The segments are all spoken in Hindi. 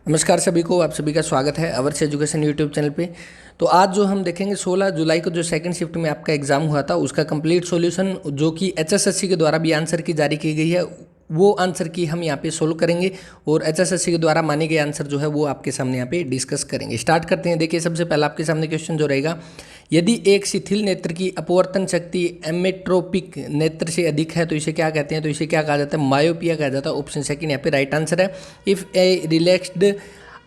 नमस्कार सभी को, आप सभी का स्वागत है अवर्स एजुकेशन यूट्यूब चैनल पे। तो आज जो हम देखेंगे 16 जुलाई को जो सेकंड शिफ्ट में आपका एग्जाम हुआ था उसका कंप्लीट सॉल्यूशन जो कि एचएसएससी के द्वारा भी आंसर की जारी की गई है वो आंसर की हम यहाँ पे सोल्व करेंगे और एचएसएससी के द्वारा माने गए आंसर जो है वो आपके सामने यहाँ पे डिस्कस करेंगे। स्टार्ट करते हैं। देखिए, सबसे पहला आपके सामने क्वेश्चन जो रहेगा, यदि एक शिथिल नेत्र की अपवर्तन शक्ति एमेट्रोपिक नेत्र से अधिक है तो इसे क्या कहते हैं? तो इसे क्या कहा जाता है? मायोपिया कहा जाता है। ऑप्शन सेकंड यहाँ पे राइट आंसर है। If a relaxed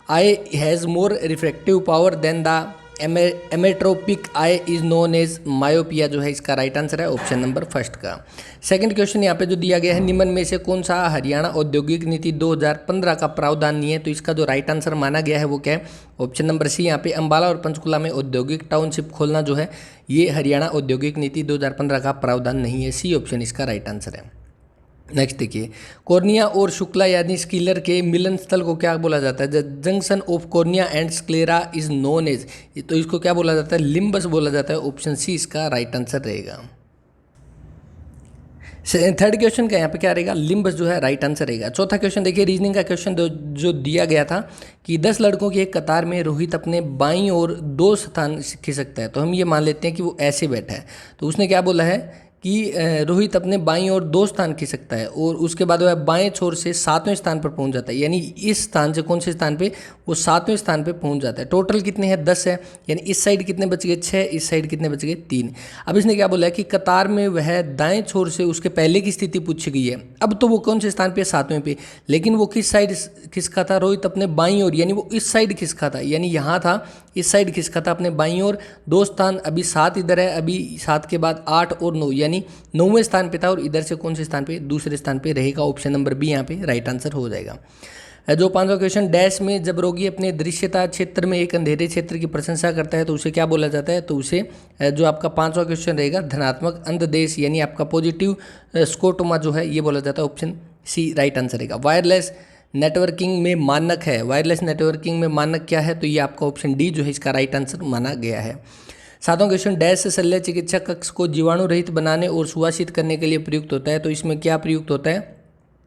eye has more refractive power than the emmetropic eye is known as myopia जो है इसका राइट आंसर है ऑप्शन नंबर फर्स्ट का। सेकंड क्वेश्चन यहाँ पे जो दिया गया है, निम्न में से कौन सा हरियाणा औद्योगिक नीति 2015 का प्रावधान नहीं है? तो इसका जो राइट आंसर माना गया है वो क्या है? Option number C. यहाँ पे अंबाला और पंचकुला में औद्योगिक टाउनशिप खोलना जो है ये हरियाणा औद्योगिक नीति 2015 का प्रावधान नहीं है। सी ऑप्शन इसका राइट आंसर है। नेक्स्ट देखिए, कॉर्निया और शुक्ला यानी स्किलर के मिलन स्थल को क्या बोला जाता है? The junction of cornea and sclera is known as, तो इसको क्या बोला जाता है? लिम्बस बोला जाता है। ऑप्शन सी इसका राइट आंसर रहेगा। थर्ड क्वेश्चन का यहाँ पे क्या रहेगा? लिम्बस जो है राइट आंसर रहेगा। चौथा क्वेश्चन देखिए, रीजनिंग का क्वेश्चन जो दिया गया था कि 10 लड़कों की एक कतार में रोहित अपने बाईं ओर 2 स्थान खिसकता है, तो हम ये मान लेते हैं कि वो ऐसे बैठा है। तो उसने क्या बोला है कि रोहित अपने बाईं ओर 2 स्थान खिसकता है और उसके बाद वह बाएं छोर से 7वें स्थान पर पहुंच जाता है, यानी इस स्थान से कौन से स्थान पे? वो 7वें स्थान पे पहुंच जाता है। टोटल कितने हैं? 10 है, यानी इस साइड कितने बच गए? 6, इस साइड कितने बच गए? 3। अब इसने क्या बोला है कि कतार में वह दाएं छोर से उसके पहले की स्थिति पूछी गई है। अब तो वो कौन से स्थान पे? 7वें पे, लेकिन वो किस साइड खिसका था? रोहित अपने बाईं ओर, यानी वो इस साइड खिसका था, यानी यहाँ था, इस साइड खिसका था अपने बाईं ओर। 2 स्थान, अभी 7 इधर है, अभी 7 के बाद 8 और 9, यानी 9वें स्थान पे था और इधर से कौन से स्थान पे? दूसरे स्थान पे रहेगा। ऑप्शन नंबर बी यहाँ पे राइट आंसर हो जाएगा। जो 5वां क्वेश्चन, डैश में जब रोगी अपने दृश्यता क्षेत्र में एक अंधेरे क्षेत्र की प्रशंसा करता है तो उसे क्या बोला जाता है? तो उसे जो आपका 5वां क्वेश्चन रहेगा, धनात्मक अंधदेश यानी आपका पॉजिटिव स्कोटोमा जो है ये बोला जाता है। ऑप्शन सी राइट आंसर रहेगा। वायरलेस नेटवर्किंग में मानक है, वायरलेस नेटवर्किंग में मानक क्या है? तो ये आपका ऑप्शन डी जो है इसका राइट आंसर माना गया है। 7वां क्वेश्चन, डैश शल्य चिकित्सा कक्ष को जीवाणु रहित बनाने और सुवासित करने के लिए प्रयुक्त होता है, तो इसमें क्या प्रयुक्त होता है?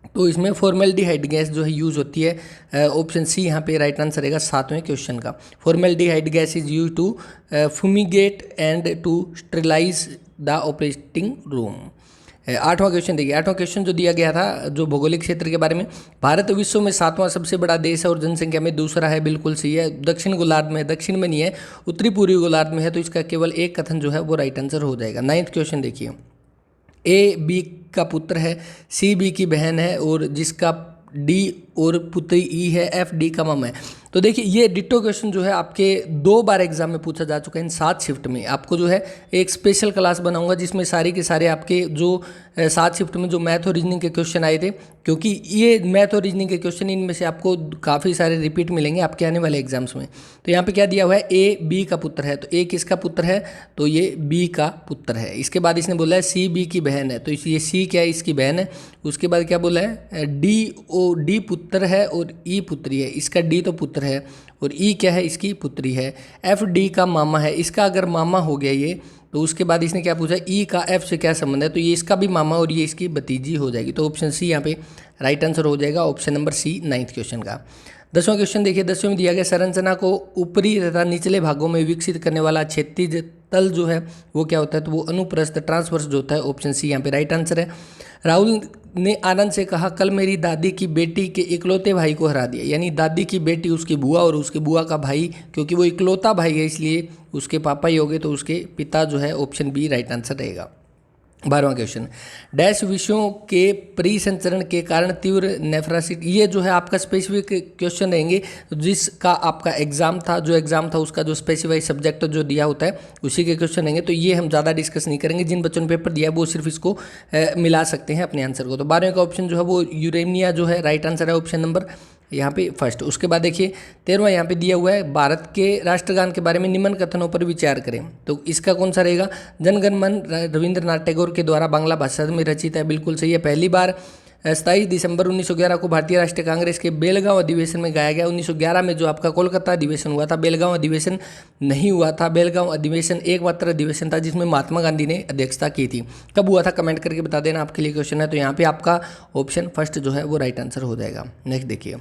तो इसमें फॉर्मेल्डिहाइड गैस जो है यूज होती है। ऑप्शन सी यहाँ पे राइट आंसर रहेगा 7वें क्वेश्चन का। Formaldehyde gas is use to fumigate and to sterilise the operating room. 8वां क्वेश्चन देखिए, 8वां क्वेश्चन जो दिया गया था जो भौगोलिक क्षेत्र के बारे में, भारत विश्व में 7वां सबसे बड़ा देश है और जनसंख्या में दूसरा है। बिल्कुल सही है। दक्षिण गोलार्ध में, दक्षिण में नहीं है, उत्तरी पूर्वी गोलार्ध में है, तो इसका केवल एक कथन जो है वो राइट आंसर हो जाएगा। 9वां क्वेश्चन देखिए, ए बी का पुत्र है, सी बी की बहन है और जिसका डी और पुत्री ई है, एफ डी का मामा है। तो देखिए, ये डिटो क्वेश्चन जो है आपके 2 बार एग्जाम में पूछा जा चुका है इन 7 शिफ्ट में। आपको जो है एक स्पेशल क्लास बनाऊंगा जिसमें सारे के सारे आपके जो 7 शिफ्ट में जो मैथ और रीजनिंग के क्वेश्चन आए थे, क्योंकि ये मैथ और रीजनिंग के क्वेश्चन इनमें से आपको काफ़ी सारे रिपीट मिलेंगे आपके आने वाले एग्जाम्स में। तो यहाँ पे क्या दिया हुआ है? ए बी का पुत्र है, तो ए किसका पुत्र है? तो ये बी का पुत्र है। इसके बाद इसने बोला है सी बी की बहन है, तो ये सी क्या है? इसकी बहन है। उसके बाद क्या बोला है? डी पुत्र है और ई पुत्री है। इसका डी तो पुत्र है और ई क्या है? इसकी पुत्री है। एफ डी का मामा है, इसका अगर मामा हो गया ये, तो उसके बाद इसने क्या पूछा? ई का एफ से क्या संबंध है? तो ये इसका भी मामा और ये इसकी भतीजी हो जाएगी। तो ऑप्शन सी यहाँ पे राइट आंसर हो जाएगा। ऑप्शन नंबर सी 9th क्वेश्चन का। 10वां क्वेश्चन देखिए, 10वें में दिया गया संरचना को ऊपरी तथा निचले भागों में विकसित करने वाला क्षैतिज तल जो है वो क्या होता है? तो वो अनुप्रस्थ ट्रांसवर्स जो होता है। ऑप्शन सी यहाँ पे राइट आंसर है। राहुल ने आनंद से कहा, कल मेरी दादी की बेटी के इकलौते भाई को हरा दिया, यानी दादी की बेटी उसकी बुआ और उसके बुआ का भाई, क्योंकि वो इकलौता भाई है इसलिए उसके पापा ही हो गए, तो उसके पिता जो है ऑप्शन बी राइट आंसर रहेगा। 12वां क्वेश्चन, डैश विषयों के परिसंचरण के कारण तीव्र नेफ्रासिट, ये जो है आपका स्पेसिफिक क्वेश्चन रहेंगे जिसका आपका एग्जाम था, जो एग्जाम था उसका जो स्पेसिफाइड सब्जेक्ट जो दिया होता है उसी के क्वेश्चन रहेंगे। तो ये हम ज़्यादा डिस्कस नहीं करेंगे। जिन बच्चों ने पेपर दिया है वो सिर्फ इसको मिला सकते हैं अपने आंसर को। तो 12वें का ऑप्शन जो है वो यूरेनिया जो है राइट आंसर है, ऑप्शन नंबर यहाँ पे फर्स्ट। उसके बाद देखिए 13वां यहाँ पे दिया हुआ है, भारत के राष्ट्रगान के बारे में निम्न कथनों पर विचार करें, तो इसका कौन सा रहेगा? जनगण मन रविंद्रनाथ टैगोर के द्वारा बांग्ला भाषा में रचित है। बिल्कुल सही है। पहली बार 27 दिसंबर 1911 को भारतीय राष्ट्रीय कांग्रेस के बेलगांव अधिवेशन में गाया गया। 1911 में जो आपका कोलकाता अधिवेशन हुआ था, बेलगांव अधिवेशन नहीं हुआ था। बेलगांव अधिवेशन एकमात्र अधिवेशन था जिसमें महात्मा गांधी ने अध्यक्षता की थी। कब हुआ था कमेंट करके बता देना, आपके लिए क्वेश्चन है। तो यहाँ पे आपका ऑप्शन फर्स्ट जो है वो राइट आंसर हो जाएगा। नेक्स्ट देखिए,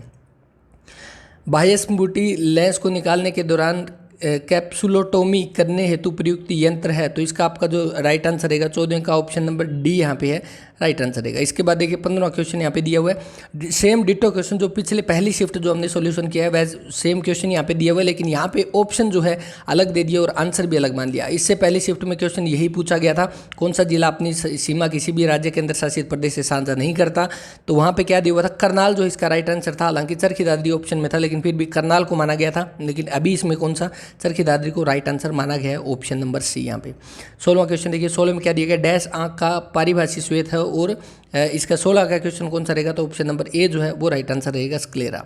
बाह्यस्फुटी लेंस को निकालने के दौरान कैप्सुलोटोमी करने हेतु प्रयुक्त यंत्र है, तो इसका आपका जो राइट आंसर रहेगा 14 का ऑप्शन नंबर डी यहाँ पे है राइट आंसर रहेगा। इसके बाद देखिए 15वां क्वेश्चन यहाँ पे दिया हुआ है, सेम डिटो क्वेश्चन जो पिछले पहली शिफ्ट जो हमने सॉल्यूशन किया है वैसे सेम क्वेश्चन यहाँ पे दिया हुआ है, लेकिन यहाँ पे ऑप्शन जो है अलग दे दिया और आंसर भी अलग मान लिया। इससे पहली शिफ्ट में क्वेश्चन यही पूछा गया था, कौन सा जिला अपनी सीमा किसी भी राज्य केंद्र शासित प्रदेश से साझा नहीं करता, तो वहाँ पे क्या दिया हुआ था, करनाल जो इसका राइट आंसर था। हालांकि चरखी दादरी ऑप्शन में था लेकिन फिर भी करनाल को माना गया था, लेकिन अभी इसमें कौन सा, चरखी दादरी को राइट आंसर माना गया है ऑप्शन नंबर सी यहाँ पे। 16वां क्वेश्चन देखिए, 16 में क्या दिया गया, डैश आंख का पारिभाषिक श्वेत है और इसका 16 का क्वेश्चन कौन सा रहेगा, तो ऑप्शन नंबर ए जो है वो राइट आंसर रहेगा स्क्लेरा।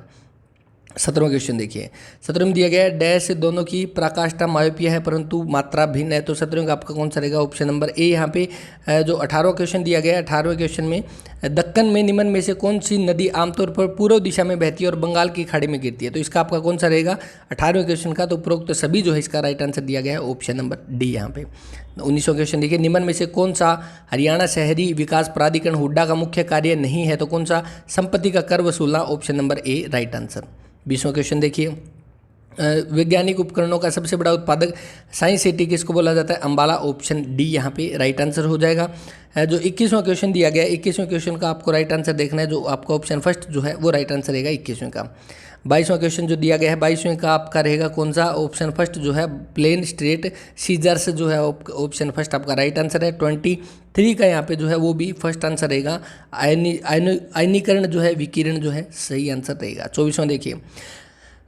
17वां क्वेश्चन देखिए, 17 में दिया गया है डैश दोनों की पराकाष्ठा मायोपिया है परंतु मात्रा भिन्न है, तो 17 का आपका कौन सा रहेगा, ऑप्शन नंबर ए यहाँ पे। जो 18वां क्वेश्चन दिया गया है, 18वें क्वेश्चन में दक्कन में निम्न में से कौन सी नदी आमतौर पर पूर्व दिशा में बहती है और बंगाल की खाड़ी में गिरती है, तो इसका आपका कौन सा रहेगा 18वें क्वेश्चन का, तो उपरोक्त तो सभी जो है इसका राइट आंसर दिया गया है ऑप्शन नंबर डी यहाँ पे। 19वां क्वेश्चन देखिए, निम्न में से कौन सा हरियाणा शहरी विकास प्राधिकरण हुड्डा का मुख्य कार्य नहीं है, तो कौन सा संपत्ति का कर वसूलना, option number A right answer. 20वां क्वेश्चन देखिए, वैज्ञानिक उपकरणों का सबसे बड़ा उत्पादक साइंस सिटी किसको बोला जाता है, अंबाला, ऑप्शन डी यहाँ पे राइट आंसर हो जाएगा। जो 21वां क्वेश्चन दिया गया है, 21वें क्वेश्चन का आपको राइट आंसर देखना है, जो आपका ऑप्शन फर्स्ट जो है वो राइट आंसर रहेगा 21वें का। 22वां क्वेश्चन जो दिया गया है, 22वें का आपका रहेगा कौन सा, ऑप्शन फर्स्ट जो है प्लेन स्ट्रेट सीजर्स जो है ऑप्शन फर्स्ट आपका राइट आंसर है। 23 का यहाँ पे जो है वो भी फर्स्ट आंसर रहेगा, आयनीकरण जो है विकिरण जो है सही आंसर रहेगा। 24वां देखिए,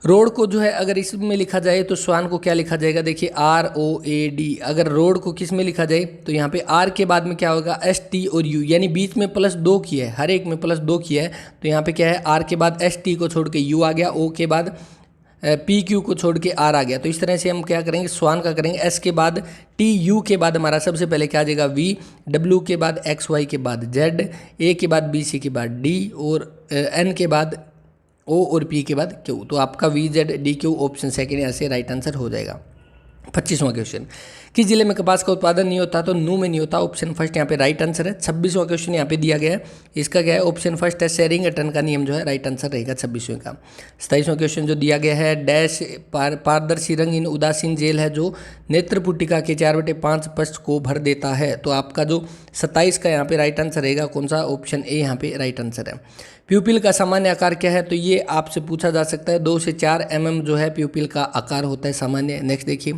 रोड को जो है अगर इसमें लिखा जाए तो स्वान को क्या लिखा जाएगा, देखिए ROAD। अगर रोड को किस में लिखा जाए तो यहाँ पे आर के बाद में क्या होगा ST और U, यानी बीच में +2 किया है, हर एक में +2 किया है, तो यहाँ पे क्या है आर के बाद ST को छोड़ के U आ गया, O के बाद PQ को छोड़ के R आ गया। तो इस तरह से हम क्या करेंगे, स्वान का करेंगे, S के बाद TU के बाद हमारा सबसे पहले क्या आ जाएगा V, W के बाद XY के बाद Z, A के बाद BC के बाद D और N के बाद O और P के बाद Q, तो आपका VZDQ ऑप्शन सेकेंड यहाँ से राइट आंसर हो जाएगा। 25वां क्वेश्चन, किस जिले में कपास का उत्पादन नहीं होता, तो नू में नहीं होता, ऑप्शन फर्स्ट यहाँ पे राइट आंसर है। 26वां क्वेश्चन यहाँ पे दिया गया है, इसका क्या है, ऑप्शन फर्स्ट है शेरिंगटन का नियम जो है राइट आंसर रहेगा 26वें का। 27वां क्वेश्चन जो दिया गया है, डैश पारदर्शी रंग इन उदासीन जेल है जो नेत्र पुटिका के 4/5 पृष्ठ को भर देता है, तो आपका जो 27 का यहाँ पे राइट आंसर रहेगा कौन सा, ऑप्शन ए यहाँ पे राइट आंसर है। प्यूपिल का सामान्य आकार क्या है, तो ये आपसे पूछा जा सकता है, 2 से 4 mm जो है प्यूपिल का आकार होता है सामान्य। नेक्स्ट देखिए,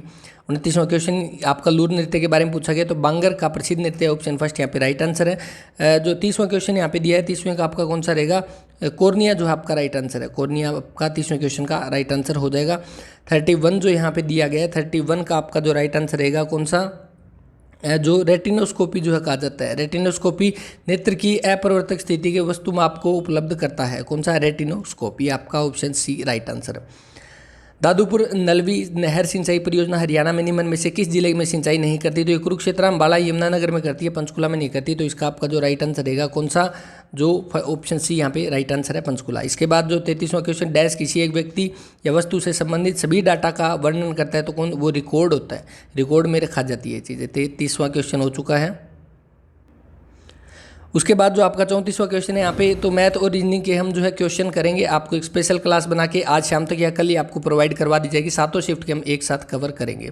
29वां क्वेश्चन आपका लूर नृत्य के बारे में पूछा गया, तो बांगर का प्रसिद्ध नृत्य ऑप्शन फर्स्ट यहाँ पे राइट आंसर है। जो 30वां क्वेश्चन यहाँ पे दिया है, 30वें का आपका कौन सा रहेगा, कोर्निया जो है आपका राइट आंसर है, कोर्निया आपका 30वें क्वेश्चन का राइट आंसर हो जाएगा। 31 जो यहाँ पे दिया गया है, 31 का आपका जो राइट आंसर रहेगा कौन सा, जो रेटिनोस्कोपी जो है कहा जाता है, रेटिनोस्कोपी नेत्र की अपरिवर्तक स्थिति के वस्तु माप को उपलब्ध करता है, कौन सा रेटिनोस्कोपी, आपका ऑप्शन सी राइट आंसर है। दादूपुर नलवी नहर सिंचाई परियोजना हरियाणा में निम्न में से किस जिले में सिंचाई नहीं करती, तो ये कुरुक्षेत्र, अम्बाला, यमुनानगर में करती है, पंचकुला में नहीं करती, तो इसका आपका जो राइट आंसर रहेगा कौन सा, जो ऑप्शन सी यहाँ पे राइट आंसर है पंचकुला। इसके बाद जो 33वां क्वेश्चन, डैश किसी एक व्यक्ति या वस्तु से संबंधित सभी डाटा का वर्णन करता है, तो कौन, वो रिकॉर्ड होता है, रिकॉर्ड में रखा जाती है चीज़ें। 33वां क्वेश्चन हो चुका है। उसके बाद जो आपका 34वां क्वेश्चन है यहाँ पे, तो मैथ और रीजनिंग के हम जो है क्वेश्चन करेंगे, आपको एक स्पेशल क्लास बना के आज शाम तक या कल ही आपको प्रोवाइड करवा दी जाएगी, 7 शिफ्ट के हम एक साथ कवर करेंगे।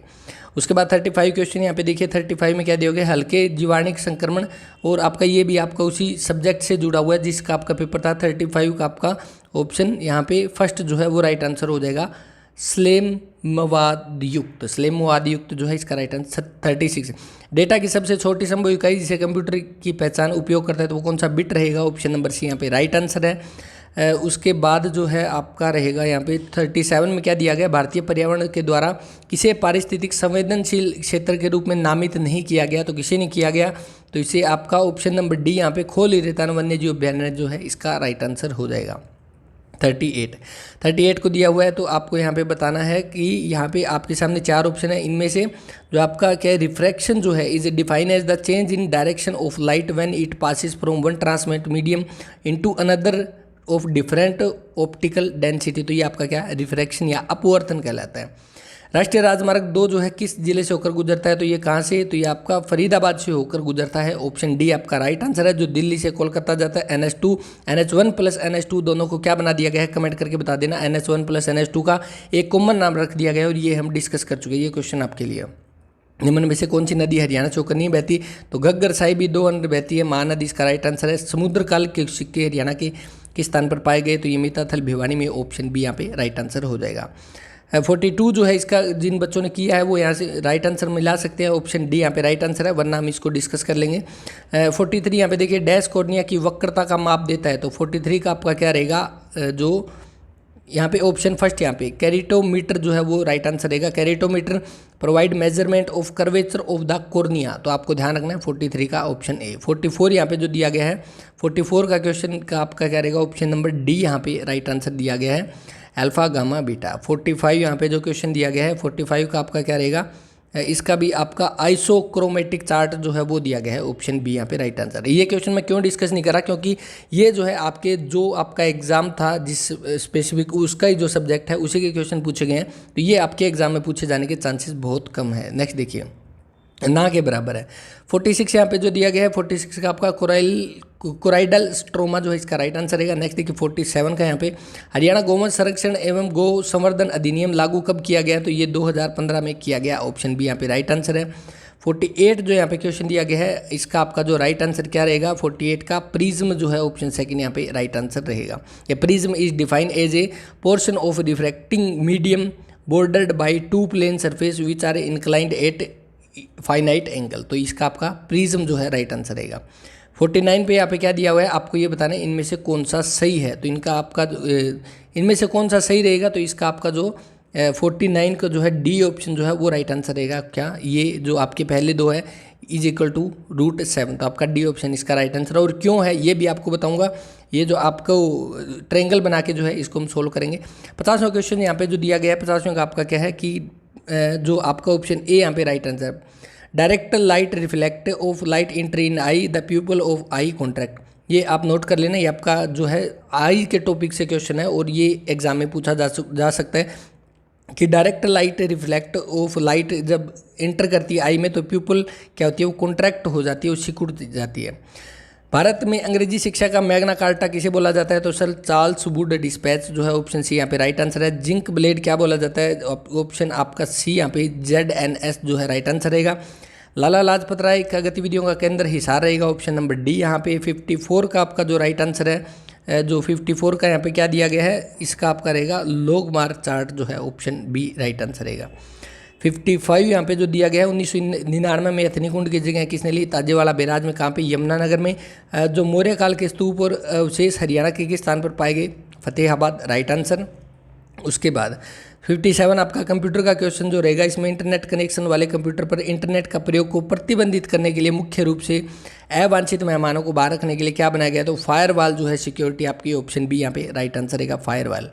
उसके बाद 35 क्वेश्चन यहाँ पे देखिए, 35 में क्या दिया, हल्के जीवाणुक संक्रमण, और आपका ये भी आपका उसी सब्जेक्ट से जुड़ा हुआ है जिसका आपका पेपर था। 35 का आपका ऑप्शन यहाँ पे फर्स्ट जो है वो राइट आंसर हो जाएगा, स्लेमवाद युक्त जो है इसका राइट आंसर। 36 डेटा की सबसे छोटी संभव इकाई जिसे कंप्यूटर की पहचान उपयोग करता है, तो वो कौन सा, बिट रहेगा, ऑप्शन नंबर सी यहाँ पे राइट आंसर है। उसके बाद जो है आपका रहेगा यहाँ पे 37 में क्या दिया गया, भारतीय पर्यावरण के द्वारा किसे पारिस्थितिक संवेदनशील क्षेत्र के रूप में नामित नहीं किया गया, तो किसे नहीं किया गया, तो इसे आपका ऑप्शन नंबर डी यहाँ पे खोल रेतान वन्य जीव अभ्यारण्य जो है इसका राइट आंसर हो जाएगा। 38 को दिया हुआ है, तो आपको यहाँ पे बताना है कि यहाँ पे आपके सामने 4 ऑप्शन है, इनमें से जो आपका क्या है, रिफ्रैक्शन जो है is define as the change in direction of light when it passes from one transmit medium into another of different optical density, तो ये आपका क्या, रिफ्रैक्शन या अपवर्तन कहलाता है। राष्ट्रीय राजमार्ग 2 जो है किस जिले से होकर गुजरता है, तो ये कहाँ से, तो ये आपका फरीदाबाद से होकर गुजरता है। ऑप्शन डी आपका राइट आंसर है। जो दिल्ली से कोलकाता जाता है NH2 NH1 प्लस NH2 दोनों को क्या बना दिया गया है, कमेंट करके बता देना। NH1 प्लस NH2 का एक कॉमन नाम रख दिया गया है और ये हम डिस्कस कर चुके हैं। ये क्वेश्चन आपके लिए, निम्न में से कौन सी नदी हरियाणा से होकर नहीं बहती, तो घग्गर साहिबी 2 अंदर बहती है। महानदी इसका राइट आंसर है। समुद्रकाल के सिक्के हरियाणा के किस स्थान पर पाए गए, तो ये मिताथल भिवानी में, ऑप्शन बी यहाँ पे राइट आंसर हो जाएगा। 42 जो है इसका जिन बच्चों ने किया है वो यहाँ से राइट आंसर मिला सकते हैं, ऑप्शन डी यहाँ पे राइट आंसर है, वरना हम इसको डिस्कस कर लेंगे। 43 यहाँ पे देखिए डैश कॉर्निया की वक्रता का माप देता है, तो 43 का आपका क्या रहेगा, जो यहाँ पे ऑप्शन फर्स्ट यहाँ पे कैरिटोमीटर जो है वो राइट आंसर रहेगा। Keratometer provide measurement of curvature of the cornea, तो आपको ध्यान रखना है 43 का ऑप्शन ए। 44 यहाँ पे जो दिया गया है, 44 का क्वेश्चन का आपका क्या रहेगा, ऑप्शन नंबर डी यहाँ पे राइट आंसर दिया गया है, अल्फा गामा बीटा। 45 यहाँ पे जो क्वेश्चन दिया गया है, 45 का आपका क्या रहेगा, इसका भी आपका आइसोक्रोमेटिक चार्ट जो है वो दिया गया है, ऑप्शन बी यहाँ पे राइट आंसर है। ये क्वेश्चन मैं क्यों डिस्कस नहीं करा, क्योंकि ये जो है आपके जो आपका एग्जाम था जिस स्पेसिफिक उसका ही जो सब्जेक्ट है उसी के क्वेश्चन पूछे गए हैं, तो ये आपके एग्जाम में पूछे जाने के चांसेस बहुत कम है। नेक्स्ट देखिए, ना के बराबर है। 46 यहाँ पे जो दिया गया है, 46 का आपका कोराइडल स्ट्रोमा जो है इसका राइट आंसर रहेगा। नेक्स्ट देखिए 47 का यहाँ पे हरियाणा गौवंश संरक्षण एवं गौ संवर्धन अधिनियम लागू कब किया गया, तो ये 2015 में किया गया, ऑप्शन बी यहाँ पे राइट आंसर है। 48 जो यहाँ पे क्वेश्चन दिया गया है, इसका आपका जो राइट आंसर क्या रहेगा, 48 का प्रिज्म जो है ऑप्शन सेकंड यहाँ पे राइट आंसर रहेगा। ये prism is defined as a portion of refracting medium bordered by 2 plane surface which are inclined at finite angle, तो इसका आपका प्रिज्म जो है राइट आंसर रहेगा। 49 पे यहाँ पे क्या दिया हुआ है, आपको ये बताना है इनमें से कौन सा सही है, तो इनका आपका इनमें से कौन सा सही रहेगा, तो इसका आपका जो 49 का जो है डी ऑप्शन जो है वो राइट आंसर रहेगा। क्या ये जो आपके पहले दो है इज इक्वल टू √7, तो आपका डी ऑप्शन इसका राइट आंसर है। और क्यों है ये भी आपको बताऊंगा। ये जो आपको ट्रायंगल बना के जो है इसको हम सोल्व करेंगे। 50वां क्वेश्चन यहाँ पे जो दिया गया है, 50वां का आपका क्या है कि जो आपका ऑप्शन ए यहाँ पे right answer, direct light reflect of light entry in I the pupal of I contract, ये आप नोट कर लेना। ये आपका जो है आई के टॉपिक से क्वेश्चन है और ये एग्जाम में पूछा जा सकता है कि direct light reflect of light जब एंटर करती है आई में तो प्यूपल क्या होती है, वो कॉन्ट्रैक्ट हो जाती है, वो सिकुड़ जाती है। भारत में अंग्रेजी शिक्षा का मैग्ना कार्टा किसे बोला जाता है, तो सर चार्ल्स वुड डिस्पैच जो है ऑप्शन सी यहाँ पे राइट आंसर है। जिंक ब्लेड क्या बोला जाता है, ऑप्शन आपका सी यहाँ पे ZNS जो है राइट आंसर रहेगा। लाला लाजपत राय का गतिविधियों का केंद्र हिसार रहेगा, ऑप्शन नंबर डी यहाँ पे। 54 का आपका जो राइट आंसर है, जो 54 का यहाँ पे क्या दिया गया है, इसका आपका रहेगा लोगमार्ग चार्ट जो है, ऑप्शन बी राइट आंसर रहेगा। 55 यहाँ पे जो दिया गया है 1999 में हथनी कुंड की जगह किसने ली, ताजेवाला बैराज में, कहाँ पे, यमुनानगर में। जो मौर्य काल के स्तूप और अवशेष हरियाणा के किस स्थान पर पाए गए, फतेहाबाद राइट आंसर। उसके बाद 57 आपका कंप्यूटर का क्वेश्चन जो रहेगा, इसमें इंटरनेट कनेक्शन वाले कंप्यूटर पर इंटरनेट का प्रयोग को प्रतिबंधित करने के लिए मुख्य रूप से अवांछित मेहमानों को बाहर रखने के लिए क्या बनाया गया, तो फायरवॉल जो है सिक्योरिटी आपकी, ऑप्शन बी यहाँ पे राइट आंसर रहेगा फायरवॉल।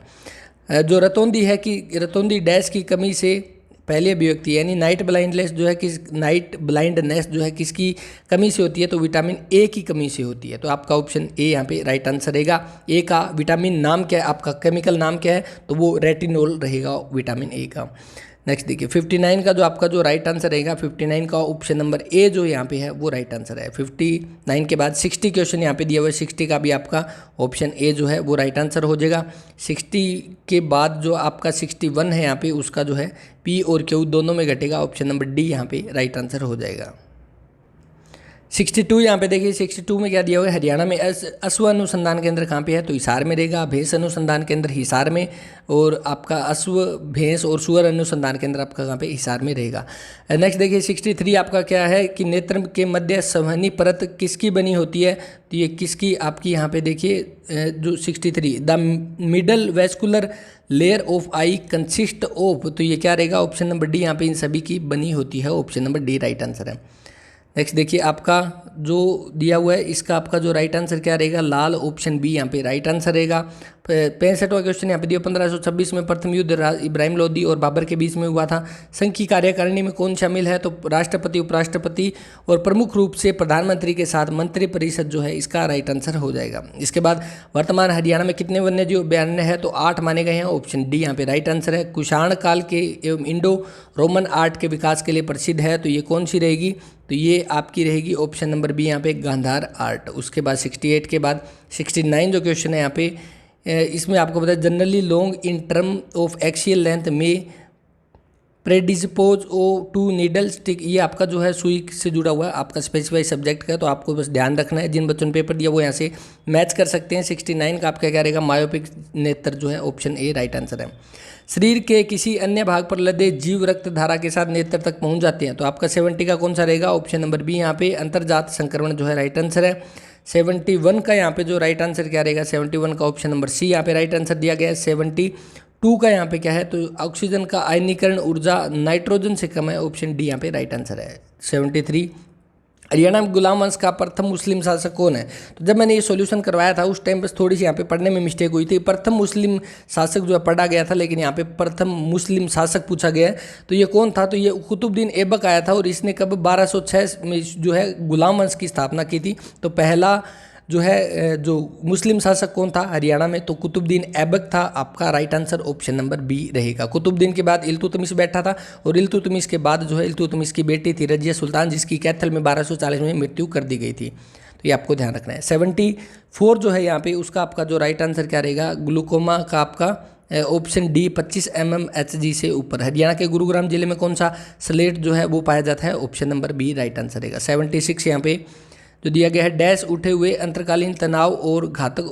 जो रतौंधी है कि रतौंधी डैश की कमी से पहली अभिव्यक्ति यानी नाइट ब्लाइंडनेस जो है नाइट ब्लाइंडनेस जो है किसकी कमी से होती है, तो विटामिन ए की कमी से होती है, तो आपका ऑप्शन ए यहाँ पे राइट आंसर रहेगा। ए का विटामिन नाम क्या है, आपका केमिकल नाम क्या है, तो वो रेटिनोल रहेगा विटामिन ए का। नेक्स्ट देखिए 59 का जो आपका जो राइट आंसर रहेगा, 59 का ऑप्शन नंबर ए जो यहाँ पे है वो राइट आंसर है। 59 के बाद 60 क्वेश्चन यहाँ पे दिया हुआ है, 60 का भी आपका ऑप्शन ए जो है वो राइट आंसर हो जाएगा। 60 के बाद जो आपका 61 है यहाँ पे, उसका जो है पी और क्यू दोनों में घटेगा, ऑप्शन नंबर डी यहाँ पे राइट आंसर हो जाएगा। 62 यहाँ पे देखिए, 62 में क्या दिया हुआ है, हरियाणा में अश्व अनुसंधान केंद्र कहाँ पे है, तो हिसार में रहेगा। भैंस अनुसंधान केंद्र हिसार में, और आपका अश्व भैंस और सुअर अनुसंधान केंद्र आपका कहाँ पे, हिसार में रहेगा। नेक्स्ट देखिए 63 आपका क्या है कि नेत्र के मध्य संवहनी परत किसकी बनी होती है, तो ये किसकी आपकी यहाँ पे देखिए जो 63 the middle vascular layer of I consist of, तो ये क्या रहेगा, ऑप्शन नंबर डी यहाँ पे इन सभी की बनी होती है, option number D right answer है। नेक्स्ट देखिए आपका जो दिया हुआ है, इसका आपका जो राइट आंसर क्या रहेगा, लाल, ऑप्शन बी यहाँ पे राइट आंसर रहेगा। 65वां क्वेश्चन यहाँ पे दिया 1526 में प्रथम युद्ध इब्राहिम लोदी और बाबर के बीच में हुआ था। संघ की कार्यकारिणी में कौन शामिल है? तो राष्ट्रपति, उपराष्ट्रपति और प्रमुख रूप से प्रधानमंत्री के साथ मंत्रिपरिषद जो है इसका राइट आंसर हो जाएगा। इसके बाद वर्तमान हरियाणा में कितने वन्यजीव अभयारण्य है? तो 8 माने गए हैं। ऑप्शन डी यहाँ पे राइट आंसर है। कुषाण काल के एवं इंडो रोमन आर्ट के विकास के लिए प्रसिद्ध है, तो ये कौन सी रहेगी? तो ये आपकी रहेगी ऑप्शन नंबर बी यहाँ पे गांधार आर्ट। उसके बाद 68 के बाद 69 जो क्वेश्चन है यहाँ पे इसमें आपको पता है generally long in term of axial length में प्रेडिस्पोज ओ टू नीडल स्टिक, ये आपका जो है सुई से जुड़ा हुआ है, आपका स्पेसिफाई सब्जेक्ट का, तो आपको बस ध्यान रखना है। जिन बच्चों ने पेपर दिया वो यहाँ से मैच कर सकते हैं। 69 का आपका क्या रहेगा? मायोपिक नेत्र जो है ऑप्शन ए राइट आंसर है। शरीर के किसी अन्य भाग पर लदे जीव रक्त धारा के साथ नेत्र तक पहुंच जाते हैं, तो आपका 70 का कौन सा रहेगा? ऑप्शन नंबर बी यहाँ पे अंतर्जात संक्रमण जो है राइट आंसर है। 71 का यहाँ पे जो राइट आंसर क्या रहेगा? 71 का ऑप्शन नंबर सी यहाँ पे राइट आंसर दिया गया है। 72 का यहाँ पे क्या है? तो ऑक्सीजन का आयनीकरण ऊर्जा नाइट्रोजन से कम है, ऑप्शन डी यहाँ पे राइट आंसर है। 73 हरियाणा में गुलाम वंश का प्रथम मुस्लिम शासक कौन है? तो जब मैंने ये सॉल्यूशन करवाया था उस टाइम बस थोड़ी सी यहाँ पे पढ़ने में मिस्टेक हुई थी। प्रथम मुस्लिम शासक जो है पढ़ा गया था, लेकिन यहाँ पे प्रथम मुस्लिम शासक पूछा गया है, तो ये कौन था? तो ये कुतुबुद्दीन ऐबक आया था और इसने कब 1206 में जो है गुलाम वंश की स्थापना की थी। तो पहला जो है जो मुस्लिम शासक कौन था हरियाणा में? तो कुतुबुद्दीन ऐबक था। आपका right answer option number B रहेगा। कुतुबुद्दीन के बाद इल्तुतमिश बैठा था और इल्तुतमिश के बाद जो है इल्तुतमिश की बेटी थी रजिया सुल्तान, जिसकी कैथल में 1240 में मृत्यु कर दी गई थी। तो ये आपको ध्यान रखना है। 74 जो है यहाँ पे उसका आपका जो राइट आंसर क्या रहेगा? ग्लूकोमा का आपका ऑप्शन डी 25 mm Hg से ऊपर। हरियाणा के गुरुग्राम जिले में कौन सा स्लेट जो है वो पाया जाता है? Option number B right answer रहेगा। 76 यहाँ पे जो दिया गया है डैश उठे हुए अंतरकालीन तनाव और घातक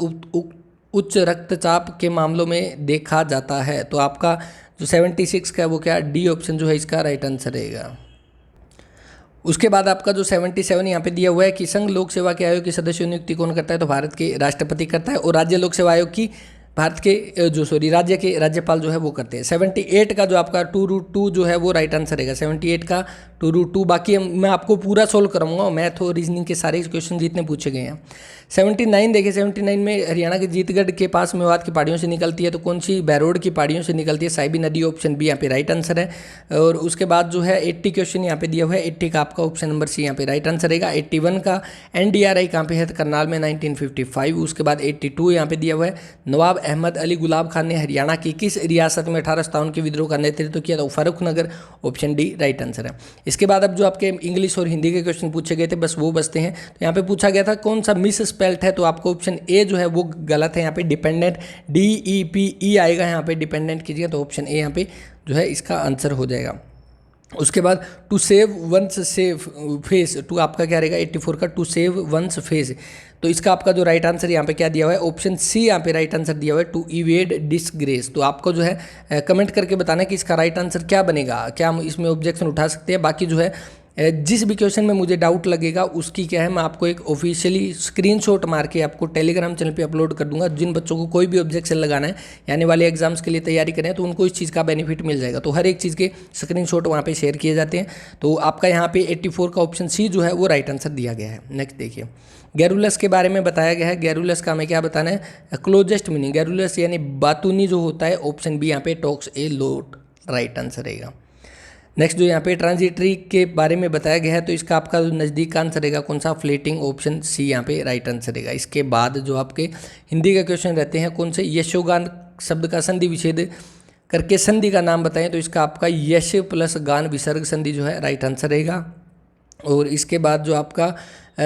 उच्च रक्तचाप के मामलों में देखा जाता है, तो आपका जो 76 का वो क्या? डी ऑप्शन जो है इसका राइट आंसर रहेगा। उसके बाद आपका जो 77 यहाँ पे दिया हुआ है कि संघ लोक सेवा के आयोग के सदस्यों नियुक्ति कौन करता है? तो भारत के राष्ट्रपति करता है और राज्य लोक सेवा आयोग की भारत के राज्य के राज्यपाल जो है वो करते हैं। 78 का जो आपका 2√2 जो है वो राइट आंसर रहेगा। 78 का 2√2। बाकी मैं आपको पूरा सोल्व कराऊंगा, मैथ और रीजनिंग के सारे क्वेश्चन जितने पूछे गए हैं। 79 देखिए, 79 में हरियाणा के जीतगढ़ के पास मेवात की पहाड़ियों से निकलती है, तो कौन सी? बैरोड की पहाड़ियों से निकलती है साहिबी नदी, ऑप्शन बी यहाँ पे राइट आंसर है। और उसके बाद जो है 80 क्वेश्चन यहाँ पे दिया हुआ है, 80 का आपका ऑप्शन नंबर सी यहाँ पे राइट आंसर रहेगा। 81 का NDRI कहाँ पे है? करनाल में 1955। उसके बाद 82 यहाँ पे दिया हुआ है नवाब अहमद अली गुलाब खान ने हरियाणा की किस रियासत में 1857 के विद्रोह का नेतृत्व किया? तो Farrukhnagar, option D right answer है। इसके बाद अब जो आपके इंग्लिश और हिंदी के क्वेश्चन पूछे गए थे बस वो बचते हैं। तो यहाँ पे पूछा गया था कौन सा मिस स्पेल्ट है? तो आपको ऑप्शन ए जो है वो गलत है। यहाँ पे डिपेंडेंट DEPE आएगा, यहाँ पे डिपेंडेंट कीजिए, तो ऑप्शन ए यहाँ पे जो है इसका आंसर हो जाएगा। उसके बाद to save once save face, to आपका क्या रहेगा? 84 का टू सेव वंस फेस, तो इसका आपका जो राइट आंसर यहाँ पे क्या दिया हुआ है? ऑप्शन सी यहाँ पे राइट आंसर दिया हुआ है टू इवेड डिसग्रेस। तो आपको जो है कमेंट करके बताना कि इसका राइट आंसर क्या बनेगा, क्या हम इसमें ऑब्जेक्शन उठा सकते हैं। बाकी जो है जिस भी क्वेश्चन में मुझे डाउट लगेगा उसकी क्या है मैं आपको एक ऑफिशियली स्क्रीनशॉट मार के आपको टेलीग्राम चैनल पे अपलोड कर दूंगा। जिन बच्चों को कोई भी ऑब्जेक्शन लगाना है, यानी वाले एग्जाम्स के लिए तैयारी करें, तो उनको इस चीज़ का बेनिफिट मिल जाएगा। तो हर एक चीज़ के स्क्रीनशॉट वहाँ पे शेयर किए जाते हैं। तो आपका यहाँ पे 84 का ऑप्शन सी जो है वो राइट आंसर दिया गया है। नेक्स्ट देखिए, गैरुलस के बारे में बताया गया है। गैरुलस का हमें क्या बताना है? क्लोजेस्ट मीनिंग गैरुलस यानी बातूनी जो होता है, ऑप्शन बी यहाँ पे टॉक्स ए लोट राइट आंसर रहेगा। नेक्स्ट जो यहाँ पे ट्रांजिटरी के बारे में बताया गया है, तो इसका आपका नज़दीक का आंसर रहेगा कौन सा? फ्लेटिंग, ऑप्शन सी यहाँ पे राइट आंसर रहेगा। इसके बाद जो आपके हिंदी के क्वेश्चन रहते हैं कौन से? यशोगान शब्द का संधि विच्छेद करके संधि का नाम बताएं, तो इसका आपका यश प्लस गान विसर्ग संधि जो है राइट आंसर रहेगा। और इसके बाद जो आपका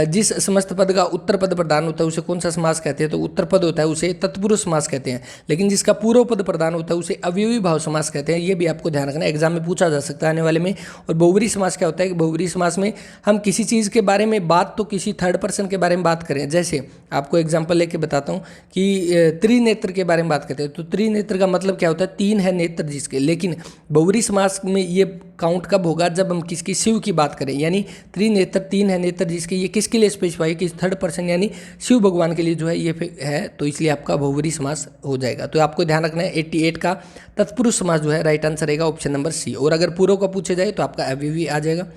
जिस समस्त पद का उत्तर पद प्रदान होता है उसे कौन सा समास कहते हैं? तो उत्तर पद होता है उसे तत्पुरुष समास कहते हैं, लेकिन जिसका पूर्व पद प्रदान होता है उसे अवयवी भाव समास कहते हैं। ये भी आपको ध्यान रखना है, एग्जाम में पूछा जा सकता है आने वाले में। और बहुब्रीहि समास क्या होता है कि बहुब्रीहि समास में हम किसी चीज़ के बारे में बात तो किसी थर्ड पर्सन के बारे में बात करें। जैसे आपको एग्जाम्पल लेके बताता हूँ कि त्रिनेत्र के बारे में बात करते हैं, तो त्रिनेत्र का मतलब क्या होता है? 3 है नेत्र जिसके। लेकिन बहुब्रीहि समास में ये काउंट कब होगा? जब हम किसकी? शिव की बात करें, यानी त्रिनेत्र 3 है नेत्र जिसके। ये किसके लिए स्पेसिफाई? कि थर्ड पर्सन यानी शिव भगवान के लिए जो है ये है, तो इसलिए आपका बहुब्रीहि समास हो जाएगा। तो आपको ध्यान रखना है 88 का तत्पुरुष समास जो है राइट आंसर रहेगा ऑप्शन नंबर सी। और अगर पूर्व का पूछे जाए तो आपका अवयवी आ जाएगा।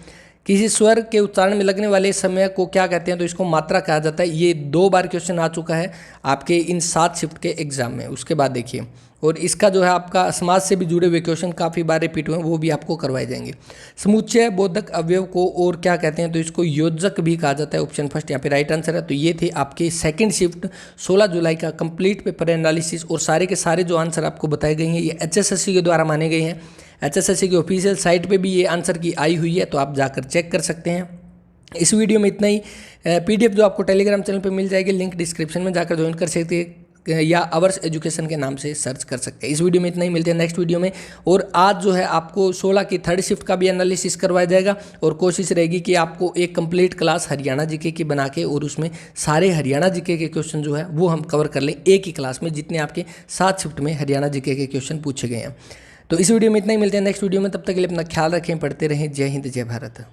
किसी स्वर के उच्चारण में लगने वाले समय को क्या कहते हैं, तो इसको मात्रा कहा जाता है। ये 2 बार क्वेश्चन आ चुका है आपके इन 7 शिफ्ट के एग्जाम में। उसके बाद देखिए, और इसका जो है आपका समाज से भी जुड़े हुए क्वेश्चन काफ़ी बार रिपीट हुए हैं, वो भी आपको करवाए जाएंगे। समुच्चय बोधक अवयव को और क्या कहते हैं, तो इसको योजक भी कहा जाता है। ऑप्शन फर्स्ट यहाँ पे राइट आंसर है। तो ये थे आपके सेकंड शिफ्ट 16 जुलाई का कंप्लीट पेपर एनालिसिस, और सारे के सारे जो आंसर आपको बताए गए हैं ये HSSC के द्वारा माने गए हैं। HSSC की ऑफिशियल साइट पे भी ये आंसर की आई हुई है, तो आप जाकर चेक कर सकते हैं। इस वीडियो में इतना ही। PDF जो आपको टेलीग्राम चैनल पे मिल जाएगी, लिंक डिस्क्रिप्शन में जाकर ज्वाइन कर सकते हैं, या अवर्स एजुकेशन के नाम से सर्च कर सकते हैं। इस वीडियो में इतना ही, मिलते हैं नेक्स्ट वीडियो में। और आज जो है आपको 16 की थर्ड शिफ्ट का भी एनालिसिस करवाया जाएगा, और कोशिश रहेगी कि आपको एक कंप्लीट क्लास हरियाणा जीके की बना के, और उसमें सारे हरियाणा जीके के क्वेश्चन जो है वो हम कवर कर लें एक ही क्लास में, जितने आपके 7 शिफ्ट में हरियाणा जीके के क्वेश्चन पूछे गए हैं। तो इस वीडियो में इतना ही, मिलते हैं नेक्स्ट वीडियो में। तब तक के लिए अपना ख्याल रखें, पढ़ते रहें। जय हिंद, जय भारत।